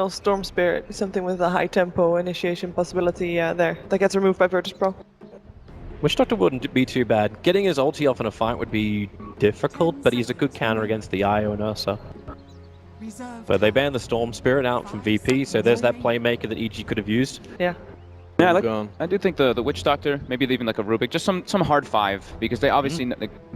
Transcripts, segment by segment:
Storm Spirit, something with a high tempo initiation possibility there. That gets removed by Virtus Pro. Witch Doctor wouldn't be too bad. Getting his ulti off in a fight would be difficult, but he's a good counter against the Io and Ursa. But they banned the Storm Spirit out from VP, so there's that playmaker that EG could have used. Yeah. Yeah, I do think the Witch Doctor, maybe even like a Rubik, just some hard 5, because they obviously,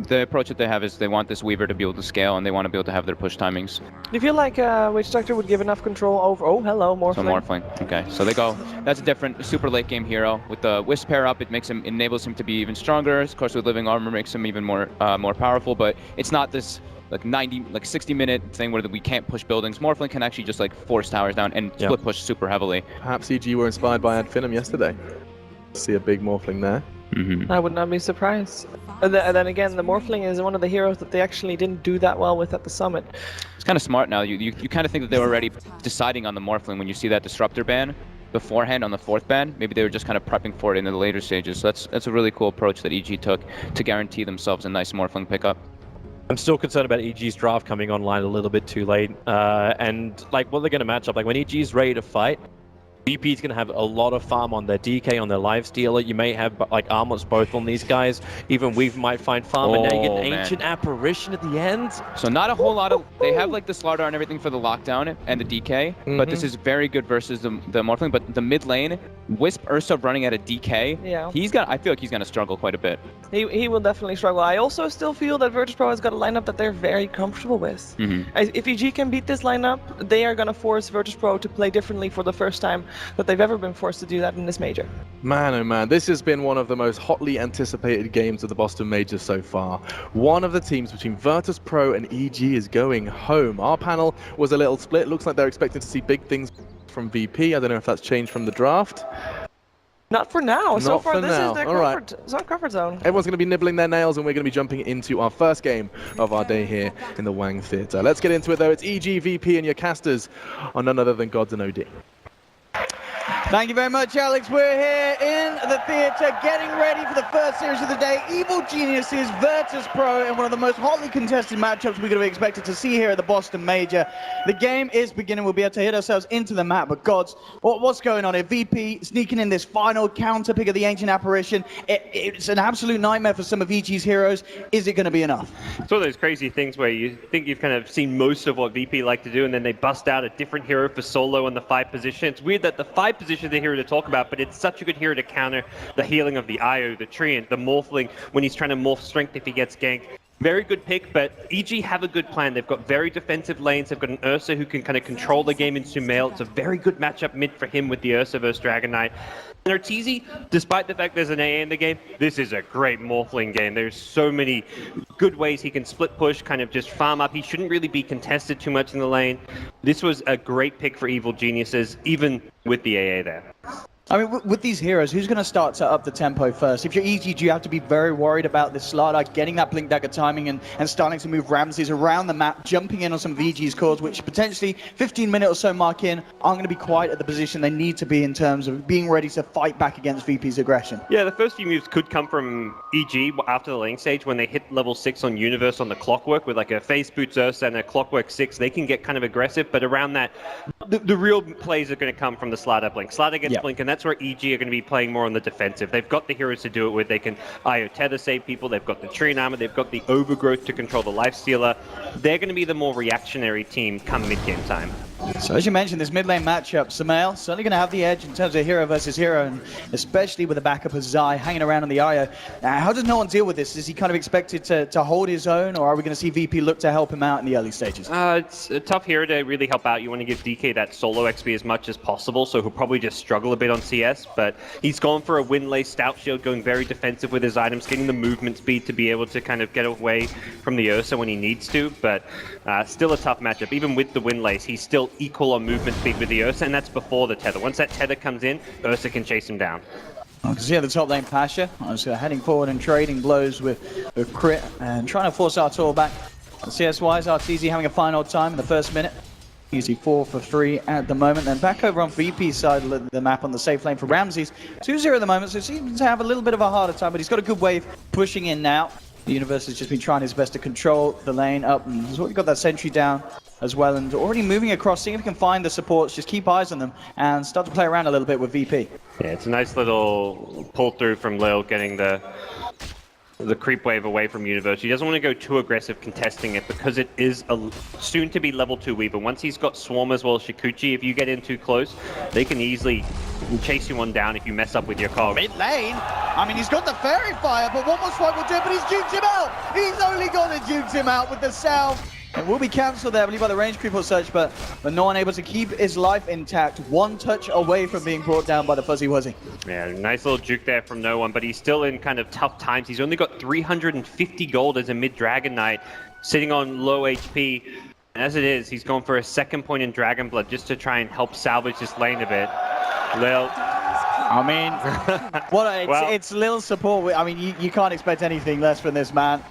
the approach that they have is they want this Weaver to be able to scale, and they want to be able to have their push timings. Do you feel like Witch Doctor would give enough control over... Oh, hello, Morphling. So Morphling, okay. So they go, that's a different super late game hero. With the Wisp pair up, it enables him to be even stronger. Of course, with Living Armor makes him even more powerful, but it's not this like 60-minute thing where we can't push buildings. Morphling can actually just like force towers down and split push super heavily. Perhaps EG were inspired by Adfinum yesterday. See a big Morphling there. I would not be surprised. And then again, the Morphling is one of the heroes that they actually didn't do that well with at the summit. It's kind of smart now. You kind of think that they were already deciding on the Morphling when you see that Disruptor ban beforehand on the 4th ban. Maybe they were just kind of prepping for it in the later stages. So that's a really cool approach that EG took to guarantee themselves a nice Morphling pickup. I'm still concerned about EG's draft coming online a little bit too late. And like what they're going to match up, like when EG's ready to fight, VP's going to have a lot of farm on their DK, on their Lifestealer. You may have like armors both on these guys. Even we might find farm, and now you get an Ancient Apparition at the end. So not a whole lot of... They have like the Slardar and everything for the lockdown and the DK, but this is very good versus the Morphling. But the mid lane, Wisp Ursa running at a DK, I feel like he's going to struggle quite a bit. He will definitely struggle. I also still feel that Virtus Pro has got a lineup that they're very comfortable with. If EG can beat this lineup, they are going to force Virtus Pro to play differently for the first time that they've ever been forced to do that in this major. Man, oh man, this has been one of the most hotly anticipated games of the Boston Major so far. One of the teams between Virtus Pro and EG is going home. Our panel was a little split. Looks like they're expecting to see big things from VP. I don't know if that's changed from the draft. Not for now. So far, this is their comfort zone. Everyone's going to be nibbling their nails, and we're going to be jumping into our first game of our day here in the Wang Theatre. Let's get into it, though. It's EG, VP, and your casters on none other than Gods and OD. Thank you very much, Alex. We're here in the theatre getting ready for the first series of the day. Evil Geniuses, Virtus Pro, in one of the most hotly contested matchups we could have expected to see here at the Boston Major. The game is beginning. We'll be able to hit ourselves into the map, but Gods, what's going on here? VP sneaking in this final counter pick of the Ancient Apparition. It's an absolute nightmare for some of EG's heroes. Is it going to be enough? It's one of those crazy things where you think you've kind of seen most of what VP like to do, and then they bust out a different hero for solo on the 5 position. It's weird that the 5 position is the hero to talk about, but it's such a good hero to counter the healing of the Io, the Treant, the Morphling when he's trying to morph strength if he gets ganked. Very good pick, but EG have a good plan. They've got very defensive lanes. They've got an Ursa who can kind of control the game in Sumail. It's a very good matchup mid for him with the Ursa versus Dragon Knight. And Arteezy, despite the fact there's an AA in the game, this is a great Morphling game. There's so many good ways he can split push, kind of just farm up. He shouldn't really be contested too much in the lane. This was a great pick for Evil Geniuses, even with the AA there. I mean, with these heroes, who's going to start to up the tempo first? If you're EG, you have to be very worried about this Slardar getting that Blink Dagger timing and starting to move Ramses around the map, jumping in on some of EG's cores, which potentially 15-minute or so mark in aren't going to be quite at the position they need to be in terms of being ready to fight back against VP's aggression. Yeah, the first few moves could come from EG after the lane stage when they hit level 6 on Universe on the Clockwork with like a Phase Boots Ursa and a Clockwork 6. They can get kind of aggressive, but around that, the real plays are going to come from the Slardar Blink. Slardar gets Blink, and that's where EG are going to be playing more on the defensive. They've got the heroes to do it with. They can IO tether save people. They've got the Treant Armor. They've got the Overgrowth to control the Lifestealer. They're going to be the more reactionary team come mid-game time. So as you mentioned, this mid lane matchup, Sumail certainly going to have the edge in terms of hero versus hero, and especially with the backup of Zai hanging around on the IO. Now, how does no one deal with this? Is he kind of expected to hold his own, or are we going to see VP look to help him out in the early stages? It's a tough hero to really help out. You want to give DK that solo XP as much as possible, so he'll probably just struggle a bit on CS, but he's gone for a Windlay Stout Shield, going very defensive with his items, getting the movement speed to be able to kind of get away from the Ursa when he needs to, but still a tough matchup. Even with the Windlays, he's still equal on movement speed with the Ursa, and that's before the tether. Once that tether comes in, Ursa can chase him down. I can see at the top lane, Pasha. I was heading forward and trading blows with Crit and trying to force Artur back. CS-wise, Arteezy having a fine old time in the first minute. Easy 4 for 3 at the moment. Then back over on VP's side of the map on the safe lane for Ramses. 2-0 at the moment, so seems to have a little bit of a harder time, but he's got a good wave pushing in now. The Universe has just been trying his best to control the lane up, and he's already got that sentry down. as well, and already moving across, seeing if we can find the supports, just keep eyes on them, and start to play around a little bit with VP. Yeah, it's a nice little pull through from Lil, getting the creep wave away from Universe. He doesn't want to go too aggressive contesting it because it is a soon to be level 2 Weaver. Once he's got Swarm as well as Shukuchi, if you get in too close, they can easily chase you on down if you mess up with your cog. Mid lane, I mean, he's got the Fairy Fire, but one more strike will do it, but he's duped him out! He's only gonna dupe him out with the Salve. It will be cancelled there, I believe, by the range creep or such, but no one able to keep his life intact. One touch away from being brought down by the Fuzzy Wuzzy. Yeah, nice little juke there from no one, but he's still in kind of tough times. He's only got 350 gold as a mid-Dragon Knight, sitting on low HP. As it is, he's gone for a second point in Dragon Blood just to try and help salvage this lane a bit. Lil. I mean, it's Lil's support. I mean, you can't expect anything less from this man.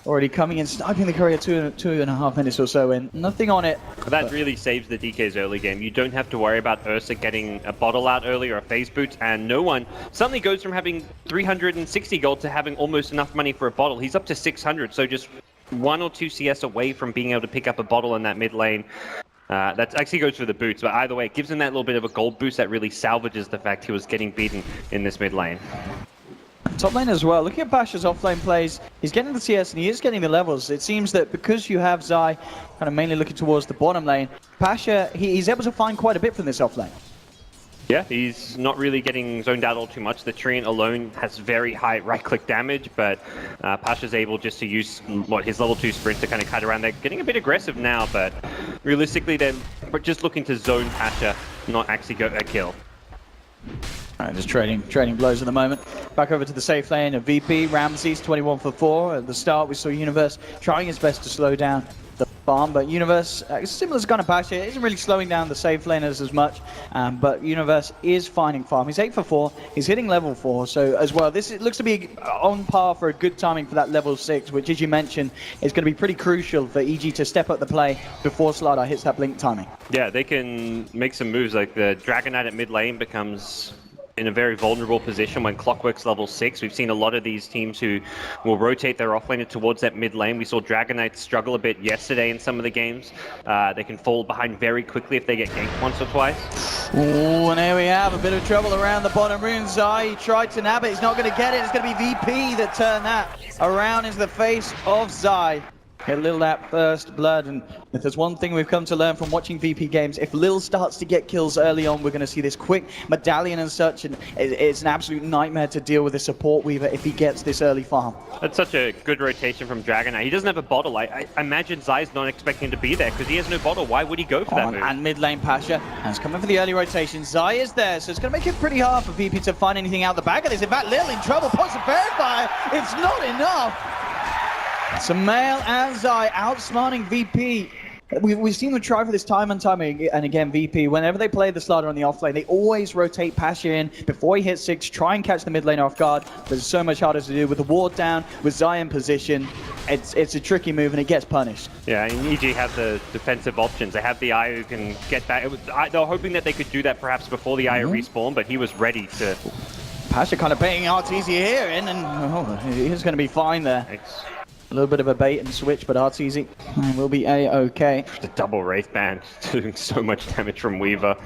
Already coming in, sniping the courier 2.5 minutes or so in. Nothing on it. That really saves the DK's early game. You don't have to worry about Ursa getting a bottle out early or a phase boot, and no one suddenly goes from having 360 gold to having almost enough money for a bottle. He's up to 600, so just 1 or 2 CS away from being able to pick up a bottle in that mid lane. That actually goes for the boots, but either way, it gives him that little bit of a gold boost that really salvages the fact he was getting beaten in this mid lane. Top lane as well. Looking at Pasha's offlane plays, he's getting the CS and he is getting the levels. It seems that because you have Zai kind of mainly looking towards the bottom lane, Pasha, he's able to find quite a bit from this offlane. Yeah, he's not really getting zoned out all too much. The Treant alone has very high right-click damage, but Pasha's able just to use his level 2 sprint to kind of cut around. They're getting a bit aggressive now, but realistically, they're just looking to zone Pasha, not actually go a kill. Alright, just trading blows at the moment. Back over to the safe lane of VP. Ramses 21 for 4. At the start, we saw Universe trying his best to slow down the farm, but Universe, similar to kind of Pasha, isn't really slowing down the safe laners as much, but Universe is finding farm. He's 8 for 4. He's hitting level 4, so as well, it looks to be on par for a good timing for that level 6, which, as you mentioned, is going to be pretty crucial for EG to step up the play before Slardar hits that blink timing. Yeah, they can make some moves, like the Dragon Knight at mid lane becomes in a very vulnerable position when Clockwork's level 6. We've seen a lot of these teams who will rotate their offlaner towards that mid lane. We saw Dragon Knights struggle a bit yesterday in some of the games. They can fall behind very quickly if they get ganked once or twice. Ooh, and here we have a bit of trouble around the bottom rune. Zai tried to nab it, he's not going to get it. It's going to be VP that turned that around into the face of Zai. Get Lil that first blood, and if there's one thing we've come to learn from watching VP games, if Lil starts to get kills early on, we're going to see this quick medallion and such, and it's an absolute nightmare to deal with a support Weaver if he gets this early farm. That's such a good rotation from Dragon Knight. He doesn't have a bottle. I imagine Zai's not expecting to be there because he has no bottle. Why would he go for that move? And mid lane Pasha, and it's coming for the early rotation. Zai is there, so it's going to make it pretty hard for VP to find anything out the back of this. In fact, Lil in trouble, points of Fairy Fire. It's not enough. Sumail and Zai outsmarting VP. We've seen them try for this time and time and again, VP. Whenever they play the Slardar on the offlane, they always rotate Pasha in before he hits 6, try and catch the mid lane off guard, but it's so much harder to do with the ward down, with Zai in position. It's a tricky move and it gets punished. Yeah, and EG have the defensive options. They have the Eye who can get that. They were hoping that they could do that perhaps before the Eye respawn, but he was ready to. Pasha kind of baiting Arteezy here in, and he's going to be fine there. Thanks. A little bit of a bait and switch, but Arteezy will be A-okay. The double Wraith Band doing so much damage from Weaver.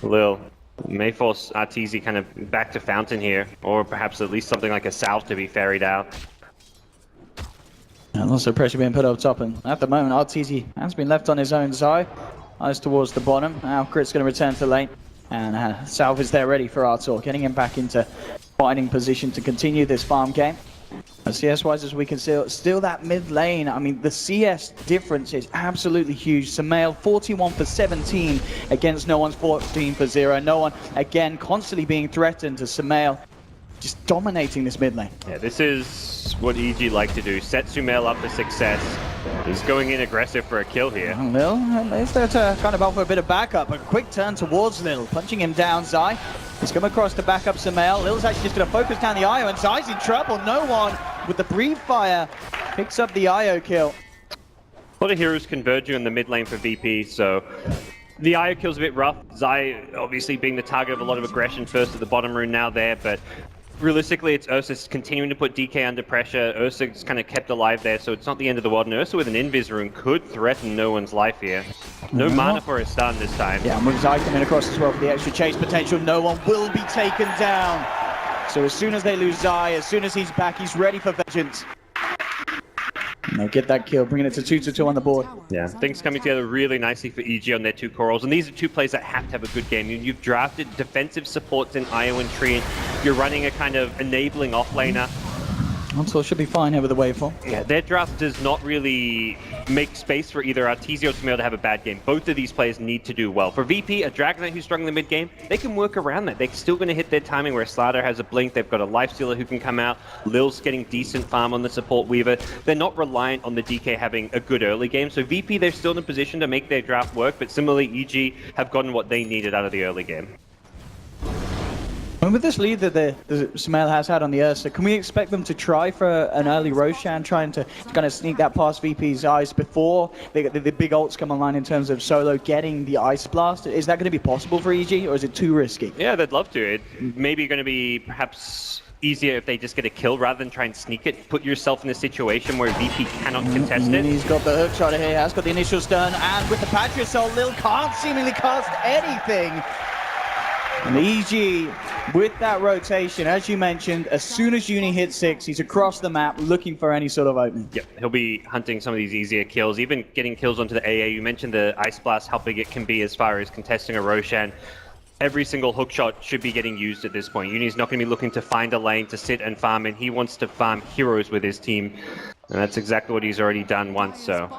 Lil may force Arteezy kind of back to Fountain here, or perhaps at least something like a Salve to be ferried out. And also pressure being put up top, and at the moment Arteezy has been left on his own side. Eyes towards the bottom. Now Crit's going to return to lane, and Salve is there ready for Artur, getting him back into fighting position to continue this farm game. CS-wise, as we can still that mid lane. I mean, the CS difference is absolutely huge. Sumail 41 for 17 against no one's 14 for 0. No one, again, constantly being threatened to Sumail, just dominating this mid lane. Yeah, this is what EG like to do. Set Sumail up for success. He's going in aggressive for a kill here. Lil is there to kind of offer a bit of backup. A quick turn towards Lil, punching him down. Zai, he's come across to back up Sumail. Lil's actually just going to focus down the IO, and Zai's in trouble. No one with the Breathe Fire picks up the IO kill. A lot of heroes converging in the mid lane for VP, so the IO kill's a bit rough. Zai obviously being the target of a lot of aggression, first at the bottom rune, now there, but realistically, it's Ursa's continuing to put DK under pressure. Ursa's kind of kept alive there, so it's not the end of the world. And Ursa with an Invis rune could threaten no one's life here. No mana for a stun this time. Yeah, and with Zai coming across as well for the extra chase potential, no one will be taken down. So as soon as they lose Zai, as soon as he's back, he's ready for vengeance. And they'll get that kill, bringing it to 2-2 on the board. Yeah, things coming together really nicely for EG on their two corals. And these are two players that have to have a good game. You've drafted defensive supports in Io and Treant. You're running a kind of enabling offlaner. Console should be fine here with the waveform. Yeah, their draft does not really make space for either Arteezy or Sumail to have a bad game. Both of these players need to do well. For VP, a Dragon Knight who's strong in the mid game, they can work around that. They're still going to hit their timing where Slardar has a blink. They've got a Lifestealer who can come out. Lil's getting decent farm on the support Weaver. They're not reliant on the DK having a good early game. So VP, they're still in a position to make their draft work, but similarly, EG have gotten what they needed out of the early game. And with this lead that the Sumail has had on the Ursa, can we expect them to try for an early Roshan, trying to kind of sneak that past VP's eyes before the big ults come online in terms of Solo getting the Ice Blast? Is that going to be possible for EG, or is it too risky? Yeah, they'd love to. It maybe going to be perhaps easier if they just get a kill rather than try and sneak it. Put yourself in a situation where VP cannot contest it. He's got the hook shot here, has got the initial stun, and with the Patria Soul, Lil can't seemingly cast anything. And EG, with that rotation, as you mentioned, as soon as Uni hits 6, he's across the map looking for any sort of opening. Yep, he'll be hunting some of these easier kills, even getting kills onto the AA. You mentioned the Ice Blast, how big it can be as far as contesting a Roshan. Every single hook shot should be getting used at this point. Uni's not going to be looking to find a lane to sit and farm, and he wants to farm heroes with his team. And that's exactly what he's already done once, so...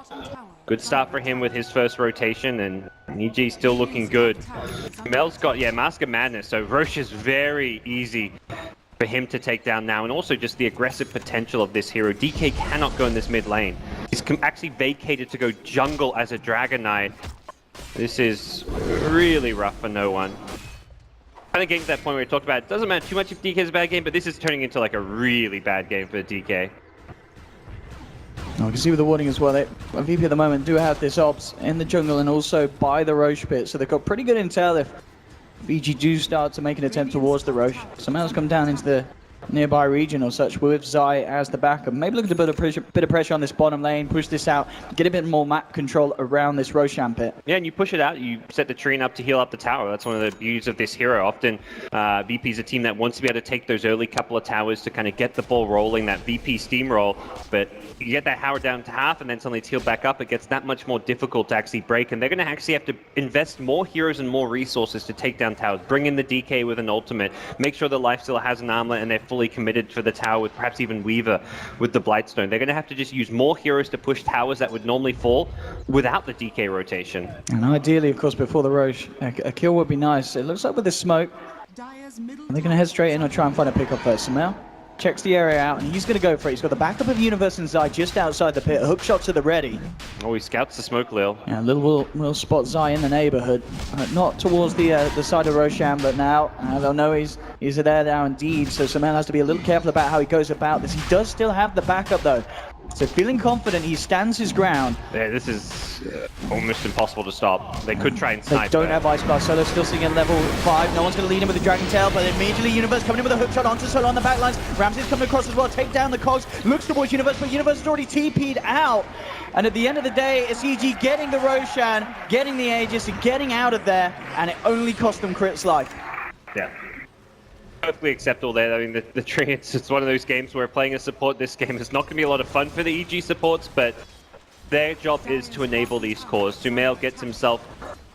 Good start for him with his first rotation, and EG still looking good. Mel's got, Mask of Madness, so Roche is very easy for him to take down now, and also just the aggressive potential of this hero. DK cannot go in this mid lane. He's actually vacated to go jungle as a Dragon Knight. This is really rough for no one. Kind of getting to that point where we talked about, it doesn't matter too much if DK is a bad game, but this is turning into like a really bad game for DK. Oh, you can see with the warning as well, VP at the moment do have this ops in the jungle and also by the Roche pit, so they've got pretty good intel if VG do start to make an attempt towards the Roche. Somehow come down into the nearby region or such with Zai as the backup. Maybe looking to put a bit of pressure on this bottom lane, push this out, get a bit more map control around this Roshan pit. Yeah, and you push it out, you set the Treant up to heal up the tower. That's one of the beauties of this hero. Often VP's a team that wants to be able to take those early couple of towers to kind of get the ball rolling, that VP steamroll, but you get that Howard down to half and then suddenly it's healed back up, it gets that much more difficult to actually break, and they're going to actually have to invest more heroes and more resources to take down towers. Bring in the DK with an ultimate, make sure the Lifestealer has an armlet and they're fully committed for the tower with perhaps even Weaver with the Blightstone. They're going to have to just use more heroes to push towers that would normally fall without the DK rotation. And ideally, of course, before the Roche, a kill would be nice. It looks like with the smoke, they're going to head straight in or try and find a pickup first. Sumail checks the area out, and he's going to go for it. He's got the backup of Universe and Zai just outside the pit. Hook shots are the ready. Oh, he scouts the smoke, Lil. Yeah, Lil will spot Zai in the neighborhood. Not towards the side of Roshan, but now they'll know he's there now indeed. So Sumail has to be a little careful about how he goes about this. He does still have the backup, though. So feeling confident, he stands his ground. Yeah, this is almost impossible to stop. They could try and snipe. They don't have Ice Blast. Solo's still sitting at level 5. No one's going to lead him with the Dragon Tail, but immediately Universe coming in with a hook shot onto Solo on the backlines. Ramsey's coming across as well, take down the cogs, looks towards Universe, but Universe is already TP'd out. And at the end of the day, it's EG getting the Roshan, getting the Aegis, and getting out of there, and it only cost them Crit's life. Yeah. Perfectly acceptable there. I mean, the Treants, it's one of those games where playing a support this game is not going to be a lot of fun for the EG supports, but their job is to enable these cores. Sumail gets himself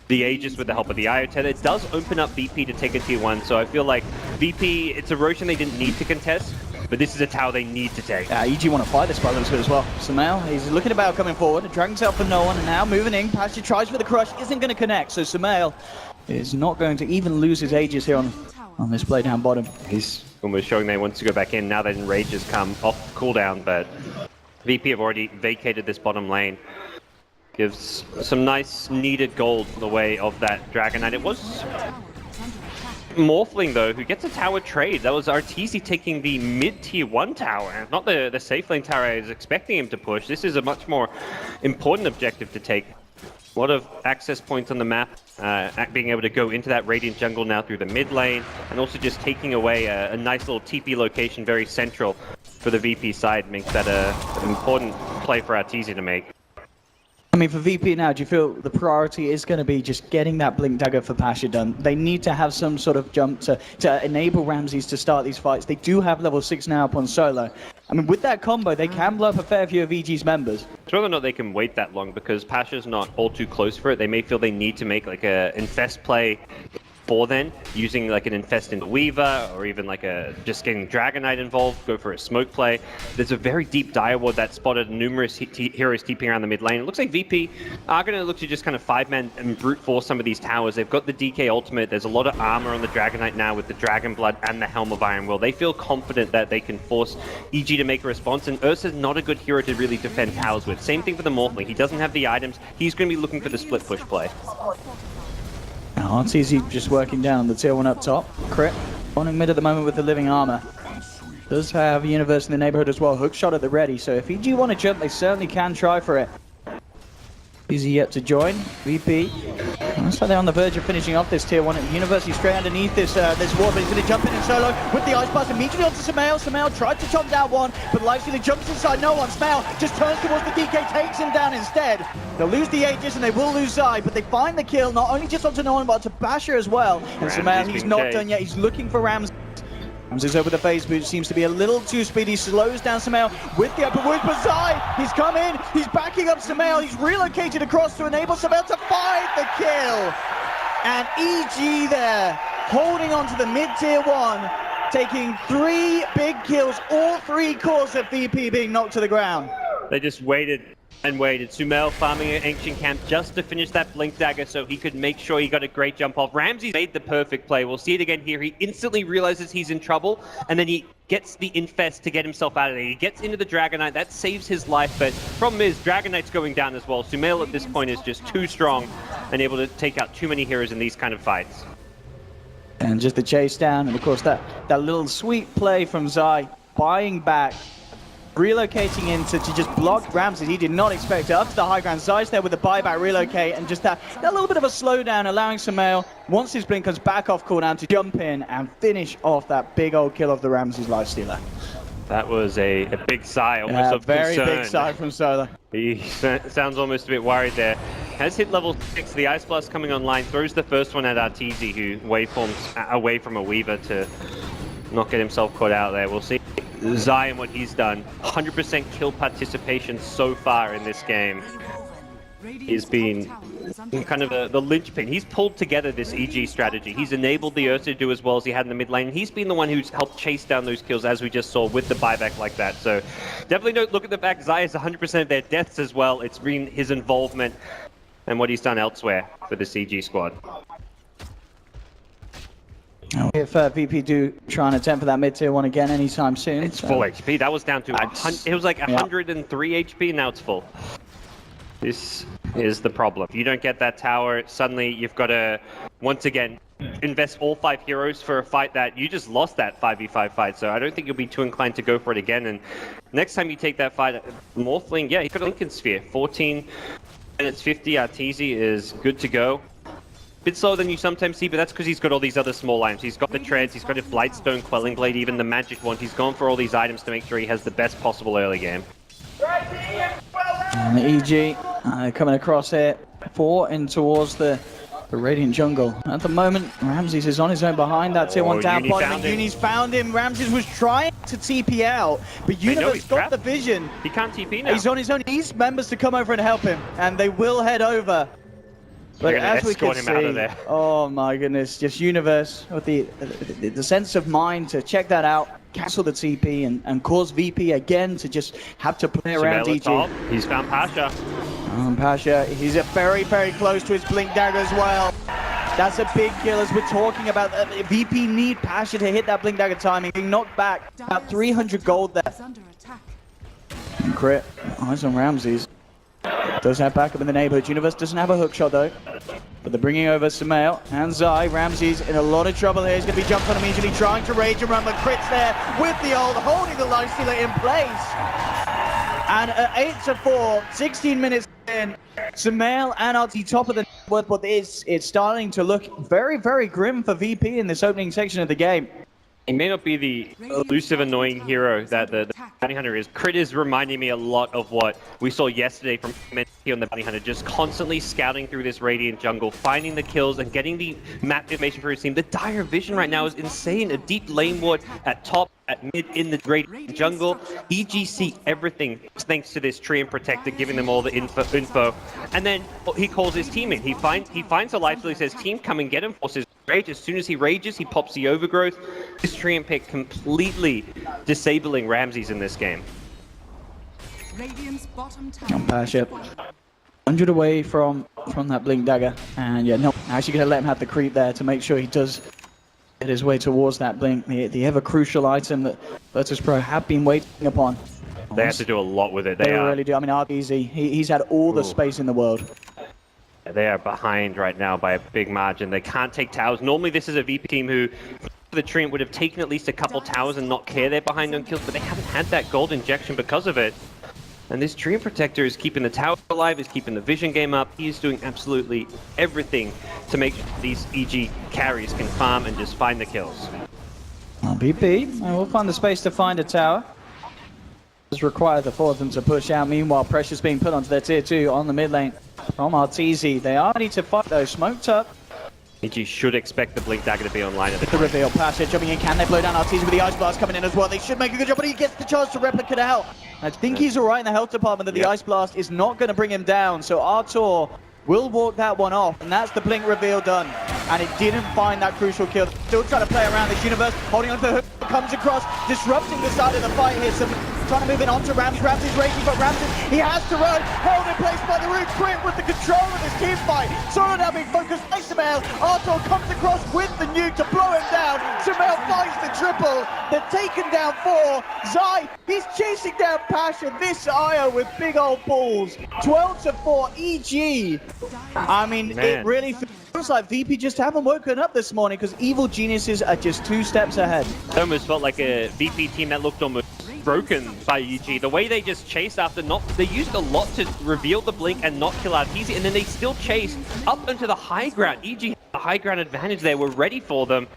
the Aegis with the help of the Io Tether. It does open up VP to take a tier 1, so I feel like VP, it's a Roshan they didn't need to contest, but this is a tower they need to take. EG want to fight this by looks good as well. Sumail, he's looking about coming forward, Dragon Tail for no one, and now moving in. Pasha tries for the crush, isn't going to connect, so Sumail is not going to even lose his Aegis here on this play down bottom. He's almost showing they want to go back in now that Enrage has come off cooldown, but VP have already vacated this bottom lane. Gives some nice needed gold the way of that Dragon Knight. It was Morphling though, who gets a tower trade. That was Arteezy taking the mid-tier 1 tower, not the safe lane tower I was expecting him to push. This is a much more important objective to take. A lot of access points on the map, being able to go into that Radiant jungle now through the mid lane, and also just taking away a nice little TP location very central for the VP side makes that an important play for Arteezy to make. I mean, for VP now, do you feel the priority is going to be just getting that Blink Dagger for Pasha done? They need to have some sort of jump to enable Ramses to start these fights. They do have level 6 now up on Solo. I mean, with that combo, they can blow up a fair few of EG's members. It's whether or not they can wait that long, because Pasha's not all too close for it. They may feel they need to make like a Infest play for then, using like an Infest in Weaver, or even like just getting Dragon Knight involved, go for a smoke play. There's a very deep Dire Ward that spotted numerous heroes TPing around the mid lane. It looks like VP are going to look to just kind of 5-man and brute force some of these towers. They've got the DK ultimate. There's a lot of armor on the Dragon Knight now with the Dragon Blood and the Helm of Iron Will. They feel confident that they can force EG to make a response, and Ursa's not a good hero to really defend towers with. Same thing for the Morphling. He doesn't have the items. He's going to be looking for the split push play. Now, Arteezy just working down the tier 1 up top. Crit on mid at the moment with the living armor. Does have Universe in the neighborhood as well. Hook shot at the ready. So if EG want to jump, they certainly can try for it. Easy yet to join. VP. Looks like they're on the verge of finishing off this tier 1. University straight underneath this wall, but he's going to jump in solo with the Ice Blast immediately onto Sumail. Sumail tried to chop down one, but Lifestealer jumps inside no one. Sumail just turns towards the DK, takes him down instead. They'll lose the Aegis and they will lose Zai, but they find the kill, not only just onto no one, but onto Basher as well. And Sumail, he's not done yet. He's looking for Rams. Ramses over the phase boot, seems to be a little too speedy, slows down Sumail with the upper wood, but Zai, he's come in, he's backing up Sumail, he's relocated across to enable Sumail to find the kill. And EG there, holding on to the mid-tier 1, taking 3 big kills, all 3 cores of VP being knocked to the ground. They just waited and waited. Sumail farming an Ancient Camp just to finish that Blink Dagger so he could make sure he got a great jump off. Ramsey made the perfect play. We'll see it again here. He instantly realizes he's in trouble, and then he gets the Infest to get himself out of there. He gets into the Dragon Knight. That saves his life, but problem is Dragon Knight's going down as well. Sumail at this point is just too strong and able to take out too many heroes in these kind of fights. And just the chase down, and of course that little sweet play from Zai, buying back, relocating into to just block Ramses. He did not expect it. Up to the high ground. Zai's there with the buyback, relocate, and just that little bit of a slowdown, allowing Sumail, once his blink comes back off cooldown, to jump in and finish off that big old kill of the Ramses Lifestealer. That was a big sigh, almost of very concern. big sigh from Solo. He sounds almost a bit worried there. Has hit level 6, the Ice Blast coming online, throws the first one at Arteezy, who waveforms away from a Weaver to not get himself caught out there. We'll see Zai and what he's done. 100% kill participation so far in this game. He's been kind of the linchpin. He's pulled together this EG strategy. He's enabled the Ursa to do as well as he had in the mid lane. He's been the one who's helped chase down those kills, as we just saw with the buyback like that. So definitely don't look at the fact Zai is 100% of their deaths as well. It's been his involvement and what he's done elsewhere for the CG squad. If VP do try and attempt for that mid-tier 1 again anytime soon. It's full HP. That was down to it was like 103 HP, now it's full. This is the problem. If you don't get that tower, suddenly you've got to, once again, invest all 5 heroes for a fight that you just lost that 5v5 fight. So I don't think you'll be too inclined to go for it again. And next time you take that fight, Morphling, yeah, he's got a Lincoln Sphere. 14 minutes 50, Arteezy is good to go. Bit slower than you sometimes see, but that's because he's got all these other small items. He's got the Treads, he's got a Blightstone, Quelling Blade, even the Magic Wand. He's gone for all these items to make sure he has the best possible early game. And the EG coming across here, 4 in towards the Radiant jungle. At the moment, Ramses is on his own behind that tier 1 down point. And Uni's found him. Ramses was trying to TP out, but Universe got the vision. He can't TP now. He's on his own. He needs members to come over and help him, and they will head over. But as we can see, oh my goodness, just Universe with the sense of mind to check that out, cancel the TP, and cause VP again to just have to play around EG. He's found Pasha. Pasha, he's very, very close to his Blink Dagger as well. That's a big kill, as we're talking about. VP need Pasha to hit that Blink Dagger timing. Being knocked back, about 300 gold there. And crit, eyes on Ramses. Does have backup in the neighborhood. Universe doesn't have a hook shot though. But they're bringing over Sumail and Zai. Ramses in a lot of trouble here. He's going to be jumped on immediately, trying to rage and run, but crits there with the ult, holding the Lifestealer in place. And at 8-4, 16 minutes in, Sumail and RT top of the network, but it's starting to look very, very grim for VP in this opening section of the game. He may not be the elusive, annoying hero that the Bounty Hunter is. Crit is reminding me a lot of what we saw yesterday from MNT on the Bounty Hunter, just constantly scouting through this Radiant jungle, finding the kills and getting the map information for his team. The dire vision right now is insane. A deep lane ward at top, at mid, in the Radiant jungle. EG see everything thanks to this Treant Protector giving them all the info. And then he calls his team in. He finds a life, so he says, team, come and get him, forces rage. As soon as he rages, he pops the overgrowth. This Treant pick completely disabling Ramses in this game. Radiant's bottom tower. Pasha 100 away from that Blink Dagger, and yeah, no, actually gonna let him have the creep there to make sure he does get his way towards that Blink, the ever crucial item that Virtus.pro have been waiting upon. They have to do a lot with it. They really do. I mean, RBZ, he's had all the space in the world. They are behind right now by a big margin. They can't take towers. Normally this is a VP team who, the Treant would have taken at least a couple towers and not care they're behind on kills, but they haven't had that gold injection because of it. And this Treant Protector is keeping the tower alive, is keeping the vision game up. He's doing absolutely everything to make sure these EG carries can farm and just find the kills. Well, VP, we'll find the space to find a tower. Just require the four of them to push out. Meanwhile, pressure's being put onto their tier 2 on the mid lane from Arteezy. They are ready to fight though, smoked up. EG should expect the Blink Dagger to be online at The reveal, Pasha jumping in, can they blow down Arteezy with the Ice Blast coming in as well? They should make a good job, but he gets the chance to replicate out. I think he's alright in the health department that the Ice Blast is not going to bring him down, so Artur will walk that one off, and that's the Blink reveal done. And it didn't find that crucial kill. Still trying to play around this universe, holding on to the hook, comes across, disrupting the side of the fight here. Some trying to move in onto Ramses. Ramses raging, but Ramses, he has to run. Held in place by the root. Crit with the control of this team fight. Solo now being focused by Sumail. Artur comes across with the nuke to blow him down. Sumail finds the triple. They're taken down 4. Zai, he's chasing down Pasha. This Io with big old balls. 12-4 EG. I mean, it really feels like VP just haven't woken up this morning because Evil Geniuses are just 2 steps ahead. It almost felt like a VP team that looked almost broken by EG. The way they just chased after they used a lot to reveal the Blink and not kill Arteezy, and then they still chased up into the high ground. EG had the high ground advantage there, were ready for them.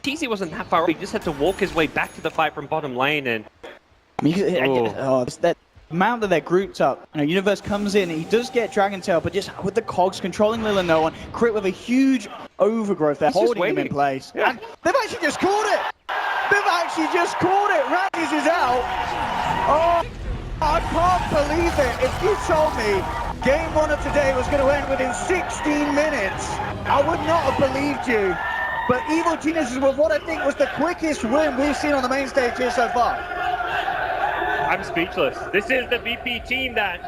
Arteezy wasn't that far away, he just had to walk his way back to the fight from bottom lane, and that amount that they're grouped up. You know, Universe comes in, he does get Dragon Tail, but just with the cogs controlling Lil and no one, Crit with a huge overgrowth there, holding him in place. Yeah. And they've actually just caught it! They've actually just caught it! Ramses is out! Oh, I can't believe it! If you told me game 1 of today was going to end within 16 minutes, I would not have believed you. But Evil Geniuses were what I think was the quickest win we've seen on the main stage here so far. I'm speechless. This is the VP team that